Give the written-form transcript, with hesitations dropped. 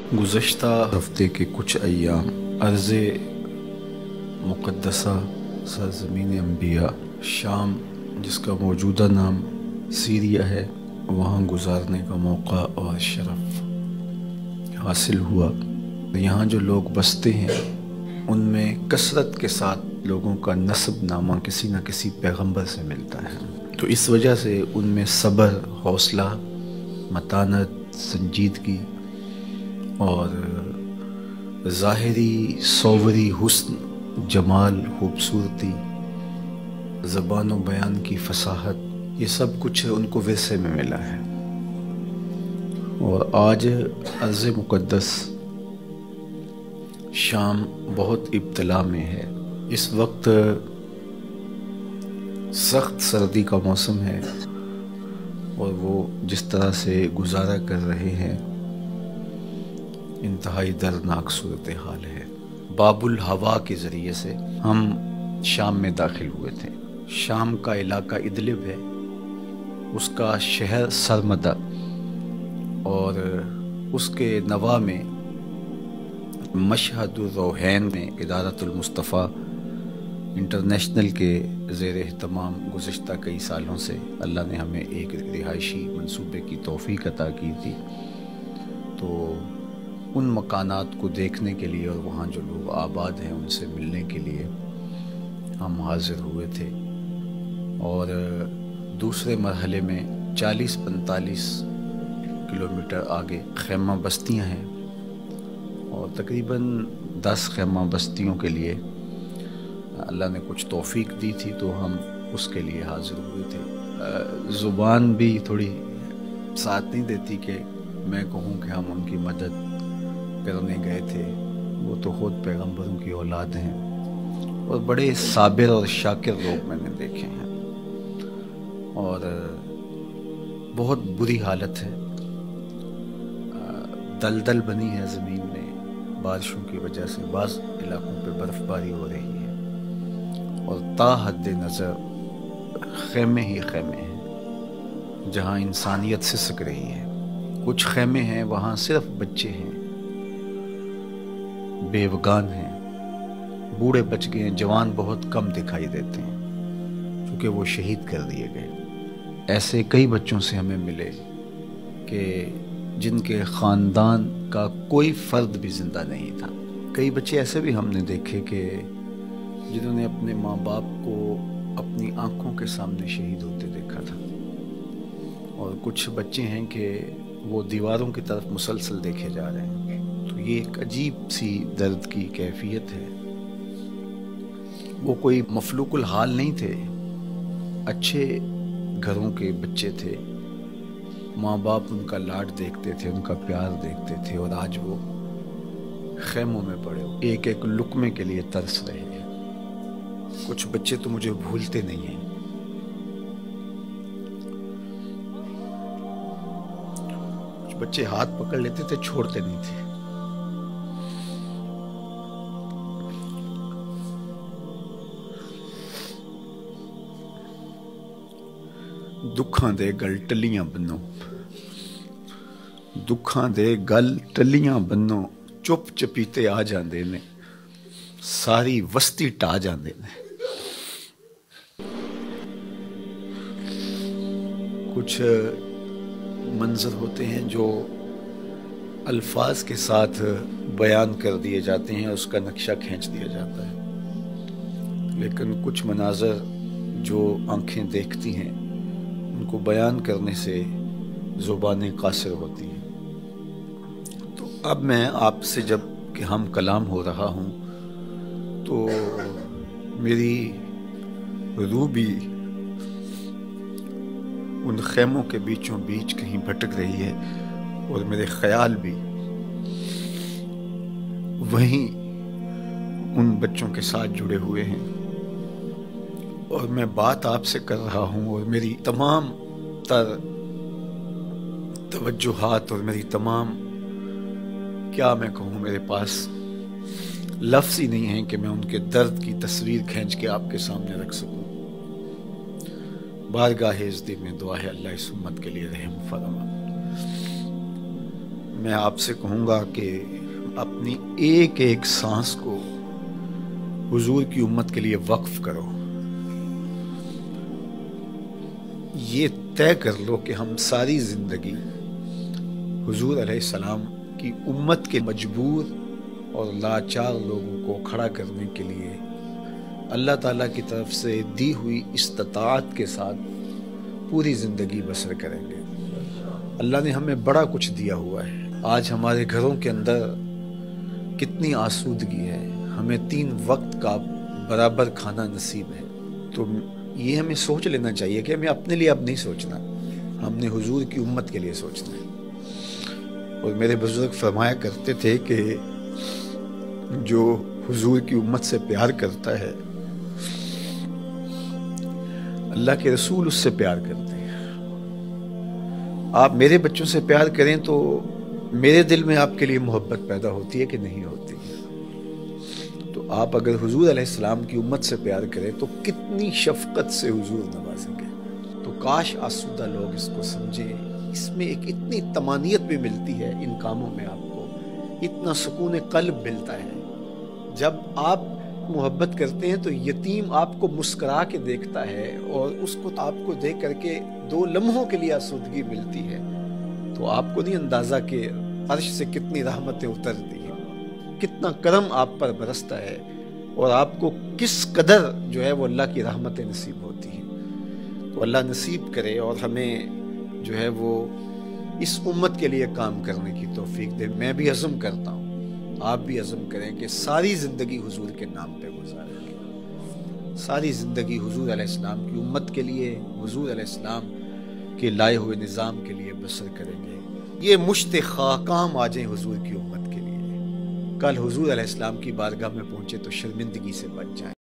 گزشتہ ہفتے کے کچھ ایام ارض مقدسہ سرزمین انبیاء شام، جس کا موجودہ نام سیریا ہے، وہاں گزارنے کا موقع اور شرف حاصل ہوا۔ یہاں جو لوگ بستے ہیں ان میں کثرت کے ساتھ لوگوں کا نسب نامہ کسی نہ کسی پیغمبر سے ملتا ہے، تو اس وجہ سے ان میں صبر، حوصلہ، متانت، سنجیدگی اور ظاہری صوری حسن، جمال، خوبصورتی، زبان و بیان کی فصاحت، یہ سب کچھ ان کو ورثے میں ملا ہے۔ اور آج ارض مقدس شام بہت ابتلا میں ہے۔ اس وقت سخت سردی کا موسم ہے اور وہ جس طرح سے گزارا کر رہے ہیں انتہائی دردناک صورتحال ہے۔ باب الہوا کے ذریعے سے ہم شام میں داخل ہوئے تھے۔ شام کا علاقہ ادلب ہے، اس کا شہر سرمدہ اور اس کے نواح میں مشہد الروحین میں ادارۃ المصطفیٰ انٹرنیشنل کے زیر اہتمام گزشتہ کئی سالوں سے اللہ نے ہمیں ایک رہائشی منصوبے کی توفیق عطا کی تھی، تو ان مکانات کو دیکھنے کے لیے اور وہاں جو لوگ آباد ہیں ان سے ملنے کے لیے ہم حاضر ہوئے تھے۔ اور دوسرے مرحلے میں 40-45 کلومیٹر آگے خیمہ بستیاں ہیں، اور تقریباً 10 خیمہ بستیوں کے لیے اللہ نے کچھ توفیق دی تھی، تو ہم اس کے لیے حاضر ہوئے تھے۔ زبان بھی تھوڑی ساتھ نہیں دیتی کہ میں کہوں کہ ہم ان کی مدد کرنے گئے تھے، وہ تو خود پیغمبروں کی اولاد ہیں اور بڑے صابر اور شاکر لوگ میں نے دیکھے ہیں، اور بہت بری حالت ہے، دلدل بنی ہے زمین میں بارشوں کی وجہ سے، بعض علاقوں پہ برف باری ہو رہی ہے، اور تا حد نظر خیمے ہی خیمے ہیں جہاں انسانیت سسک رہی ہے۔ کچھ خیمے ہیں وہاں صرف بچے ہیں، بیوگان ہیں، بوڑھے بچ گئے ہیں، جوان بہت کم دکھائی دیتے ہیں کیونکہ وہ شہید کر دیے گئے۔ ایسے کئی بچوں سے ہمیں ملے کہ جن کے خاندان کا کوئی فرد بھی زندہ نہیں تھا۔ کئی بچے ایسے بھی ہم نے دیکھے کہ جنہوں نے اپنے ماں باپ کو اپنی آنکھوں کے سامنے شہید ہوتے دیکھا تھا، اور کچھ بچے ہیں کہ وہ دیواروں کی طرف مسلسل دیکھے جا رہے ہیں۔ تو یہ ایک عجیب سی درد کی کیفیت ہے۔ وہ کوئی مفلوق الحال نہیں تھے، اچھے گھروں کے بچے تھے، ماں باپ ان کا لاڈ دیکھتے تھے، ان کا پیار دیکھتے تھے، اور آج وہ خیموں میں پڑے ہو ایک ایک لقمے کے لیے ترس رہے ہیں۔ کچھ بچے تو مجھے بھولتے نہیں ہیں۔ کچھ بچے ہاتھ پکڑ لیتے تھے، چھوڑتے نہیں تھے۔ دکھاں دے گل ٹلیاں بنو، دکھاں دے گل ٹلیاں بنو، چپ چپیتے آ جاندے نے، ساری وستی ٹا جاندے نے۔ کچھ منظر ہوتے ہیں جو الفاظ کے ساتھ بیان کر دیے جاتے ہیں، اس کا نقشہ کھینچ دیا جاتا ہے، لیکن کچھ مناظر جو آنکھیں دیکھتی ہیں ان کو بیان کرنے سے زبانیں قاصر ہوتی ہیں۔ تو اب میں آپ سے جب کہ ہم کلام ہو رہا ہوں تو میری روح بھی ان خیموں کے بیچوں بیچ کہیں بھٹک رہی ہے، اور میرے خیال بھی وہیں ان بچوں کے ساتھ جڑے ہوئے ہیں، اور میں بات آپ سے کر رہا ہوں، اور میری تمام تر توجہات اور میری تمام، کیا میں کہوں، میرے پاس لفظ ہی نہیں ہیں کہ میں ان کے درد کی تصویر کھینچ کے آپ کے سامنے رکھ سکوں۔ بارگاہ عزت میں دعا ہے اللہ اس امت کے لیے رحم فرما۔ میں آپ سے کہوں گا کہ اپنی ایک ایک سانس کو حضور کی امت کے لیے وقف کرو. یہ طے کر لو کہ ہم ساری زندگی حضور علیہ السلام کی امت کے مجبور اور لاچار لوگوں کو کھڑا کرنے کے لیے اللہ تعالیٰ کی طرف سے دی ہوئی استطاعت کے ساتھ پوری زندگی بسر کریں گے. اللہ نے ہمیں بڑا کچھ دیا ہوا ہے. آج ہمارے گھروں کے اندر کتنی آسودگی ہے. ہمیں 3 وقت کا برابر کھانا نصیب ہے. تو یہ ہمیں سوچ لینا چاہیے کہ ہمیں اپنے لیے اب نہیں سوچنا، ہم نے حضور کی امت کے لیے سوچنا ہے. اور میرے بزرگ فرمایا کرتے تھے کہ جو حضور کی امت سے پیار کرتا ہے اللہ کے رسول اس سے پیار کرتے ہیں. آپ میرے بچوں سے پیار کریں تو میرے دل میں آپ کے لیے محبت پیدا ہوتی ہے کہ نہیں ہوتی؟ تو آپ اگر حضور علیہ السلام کی امت سے پیار کریں تو کتنی شفقت سے حضور نوازیں گے. تو کاش آسودہ لوگ اس کو سمجھیں. اس میں ایک اتنی طمانیت بھی ملتی ہے ان کاموں میں، آپ کو اتنا سکون قلب ملتا ہے. جب آپ محبت کرتے ہیں تو یتیم آپ کو مسکرا کے دیکھتا ہے اور اس کو آپ کو دیکھ کر کے 2 لمحوں کے لیے آسودگی ملتی ہے. تو آپ کو نہیں اندازہ کہ عرش سے کتنی رحمتیں اترتی ہیں، کتنا کرم آپ پر برستا ہے اور آپ کو کس قدر جو ہے وہ اللہ کی رحمتیں نصیب ہوتی ہیں. تو اللہ نصیب کرے اور ہمیں جو ہے وہ اس امت کے لیے کام کرنے کی توفیق دے. میں بھی عزم کرتا ہوں، آپ بھی عزم کریں کہ ساری زندگی حضور کے نام پہ گزاریں گے. ساری زندگی حضور علیہ السلام کی امت کے لیے، حضور علیہ السلام کے لائے ہوئے نظام کے لیے بسر کریں گے. یہ مشت خاکام آ جائیں حضور کی امت کے لیے. کل حضور علیہ السلام کی بارگاہ میں پہنچے تو شرمندگی سے بچ جائیں.